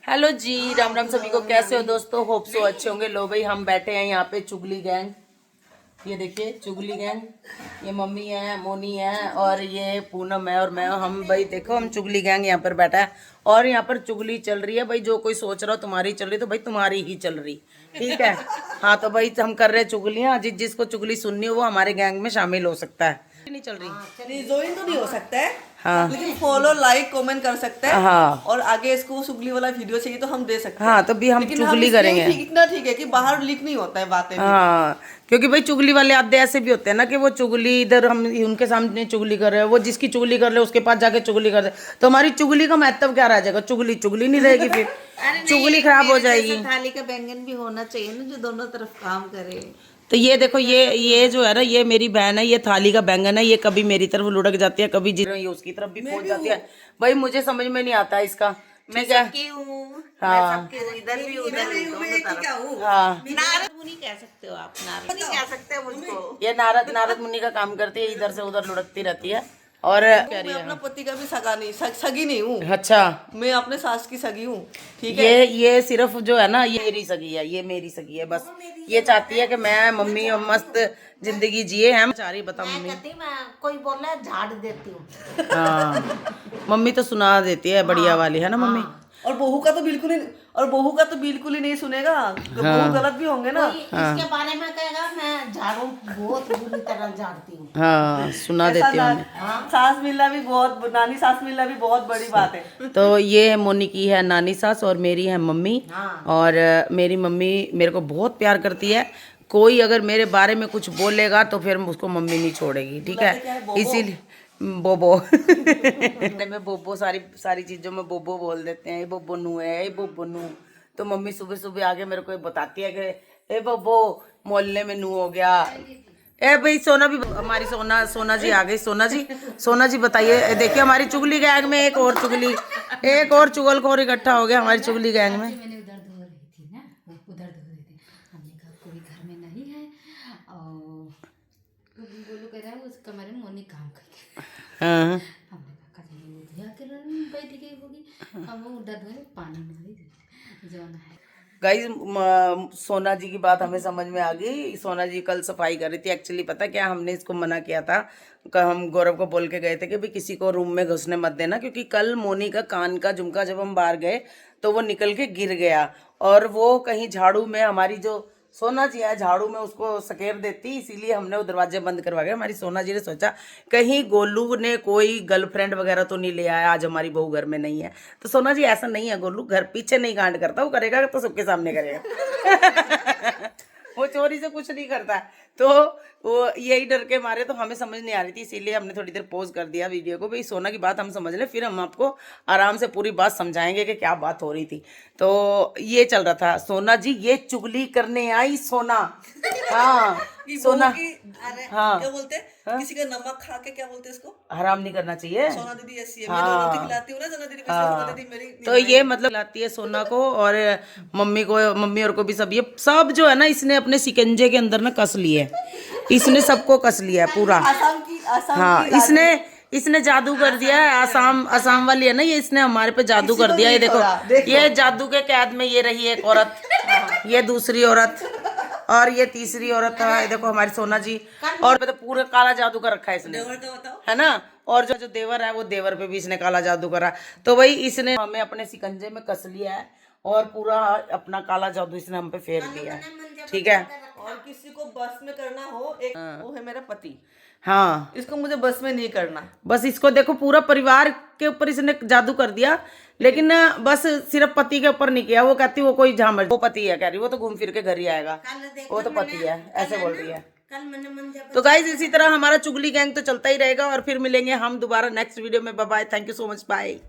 Hello जी, राम राम सभी को। कैसे हो दोस्तों? होप सो अच्छे होंगे। लो भाई, हम बैठे हैं यहाँ पे चुगली गैंग। ये देखिए चुगली गैंग, ये मम्मी है, मोनी है और ये पूनम है और मैं। हम भाई देखो, हम चुगली गैंग यहाँ पर बैठा है और यहाँ पर चुगली चल रही है भाई। जो कोई सोच रहा हो तुम्हारी चल रही तो भाई तुम्हारी ही चल रही, ठीक है। हाँ तो भाई हम कर रहे हैं चुगलियाँ। जिसको चुगली सुननी हो वो हमारे गैंग में शामिल हो सकता है। नहीं चल रही, नहीं ज्वाइन तो नहीं हो सकता है। हाँ लेकिन फॉलो लाइक कमेंट कर सकते हैं। हाँ और आगे इसको चुगली वाला वीडियो चाहिए तो हम दे सकते हैं। हाँ, तो भी हम लेकिन चुगली इसलिए करेंगे। इतना ठीक है कि बाहर लीक नहीं होता है बातें भी। हाँ, क्योंकि भाई चुगली वाले आधे ऐसे भी होते हैं ना कि वो चुगली इधर हम उनके सामने चुगली कर रहे हैं, वो जिसकी चुगली कर रहे हैं उसके पास जाके चुगली कर रहे हैं, तो हमारी चुगली का महत्व क्या रह जाएगा? चुगली चुगली नहीं रहेगी फिर। चुगली खराब हो जाएगी। थाली का बैंगन भी होना चाहिए ना, जो दोनों तरफ काम करे। तो ये देखो, ये जो है ना, ये मेरी बहन है, ये थाली का बैंगन है। ये कभी मेरी तरफ लुढ़क जाती है, कभी ये उसकी तरफ भी पहुंच जाती है। भाई मुझे समझ में नहीं आता इसका। मैं क्या हाँ इधर भी उधर भी दोनों तरफ। हाँ, नारद मुनि कह सकते हो आप, नारद मुनि कह सकते हो मुझको। ये नारद मुनि का काम करती है, इधर से उधर लुढ़कती रहती है। और मैं अपना पति का भी सगा नहीं, सगी नहीं हूँ। अच्छा, मैं अपने सास की सगी हूँ, ठीक है। ये सिर्फ जो है ना, ये मेरी सगी है, ये मेरी सगी है बस। ये चाहती है कि मैं मम्मी और मस्त जिंदगी जिए। हम चाह रही, बता मम्मी। मैं कोई बोल रहा है झाड़ देती हूँ। हाँ, मम्मी तो सुना देती है, बढ़िया वाली है ना मम्मी। और बहू का तो बिल्कुल ही, और बहू का तो बिल्कुल ही नहीं सुनेगा। बहू गलत भी होंगे ना। इसके बारे में कहेगा मैं झाड़ू बहुत बुरी तरह झाड़ती हूँ। हाँ, सुना देती हूँ। सास मिलना भी बहुत, नानी सास मिलना भी बहुत बड़ी बात है। तो ये है मोनी की है नानी सास और मेरी है मम्मी। और मेरी मम्मी मेरे को बहुत प्यार करती है। कोई अगर मेरे बारे में कुछ बोलेगा तो फिर उसको मम्मी नहीं छोड़ेगी, ठीक है। इसीलिए बोबो में बोबो, सारी चीजों में बोबो बोल देते हैं। ये बोबो नू है, ये बोबो नू। तो मम्मी सुबह सुबह आके मेरे को बताती है कि ए बोबो, मोहल्ले में नू हो गया। ए भाई सोना भी, हमारी सोना जी आ गई। सोना जी बताइए। देखिए हमारी चुगली गैंग में एक और चुगलखोर इकट्ठा हो गया हमारी चुगली गैंग में। मैंने उधर धो रही थी ना, उधर धो रही थी। हमने कहा कोई घर में नहीं है और बोलू कह रहा है उस कमरे में मोनी काम करके। हाँ, हमने कहा कहीं धोया के बैठ गई होगी। हम वो उधर धोए पानी मारी जो ना है। गाइस, सोना जी की बात हमें समझ में आ गई। सोना जी कल सफाई कर रही थी। एक्चुअली पता क्या, हमने इसको मना किया था। हम गौरव को बोल के गए थे कि भाई किसी को रूम में घुसने मत देना, क्योंकि कल मोनी का कान का झुमका जब हम बाहर गए तो वो निकल के गिर गया और वो कहीं झाड़ू में, हमारी जो सोना जी है झाड़ू में उसको सकेर देती, इसीलिए हमने वो दरवाजे बंद करवा के। हमारी सोना जी ने सोचा कहीं गोलू ने कोई गर्लफ्रेंड वगैरह तो नहीं ले आया, आज हमारी बहू घर में नहीं है। तो सोना जी ऐसा नहीं है, गोलू घर पीछे नहीं कांड करता, वो करेगा तो सबके सामने करेगा। वो चोरी से कुछ नहीं करता है। तो वो यही डर के मारे, तो हमें समझ नहीं आ रही थी, इसीलिए हमने थोड़ी देर पॉज कर दिया वीडियो को। भाई सोना की बात हम समझ लें, फिर हम आपको आराम से पूरी बात समझाएंगे कि क्या बात हो रही थी। तो ये चल रहा था। सोना जी ये चुगली करने आई सोना। हाँ सोना, हाँ क्या बोलते हैं, किसी का नमक खा के क्या बोलते हैं इसको, हराम नहीं करना चाहिए। सोना दीदी ऐसी है। हाँ। मैं रोटी खिलाती हूँ ना सोना दीदी, सोना दीदी मेरी। तो ये मतलब लाती है सोना को और मम्मी और को भी। सब ये सब जो है ना, इसने अपने सिकंजे के अंदर ना कस लिए, इसने सबको कस लिया है पूरा। आसाम हाँ, इसने जादू कर दिया है। आसाम वाली है ना ये, इसने हमारे पे जादू कर दिया। ये देखो, ये जादू के कैद में ये रही एक औरत, ये दूसरी औरत और ये तीसरी औरत है। देखो हमारी सोना जी, और पे तो पूरा काला जादू कर रखा है इसने, है ना। और जो देवर है, वो देवर पे भी इसने काला जादू करा। तो भाई इसने हमें अपने सिकंजे में कस लिया है और पूरा अपना काला जादू इसने हम पे फेर दिया है, ठीक है। और किसी को बस में करना हो, एक वो है मेरा पति। हाँ, इसको मुझे बस में नहीं करना। बस इसको देखो, पूरा परिवार के ऊपर इसने जादू कर दिया, लेकिन बस सिर्फ पति के ऊपर नहीं किया। वो कहती वो कोई जहाँ वो पति है, कह रही वो तो घूम फिर के घर ही आएगा, वो तो पति है, ऐसे बोल रही है। तो गाइज इसी तरह हमारा चुगली गैंग तो चलता ही रहेगा और फिर मिलेंगे हम दोबारा नेक्स्ट वीडियो में। Bye bye, thank you so much, bye.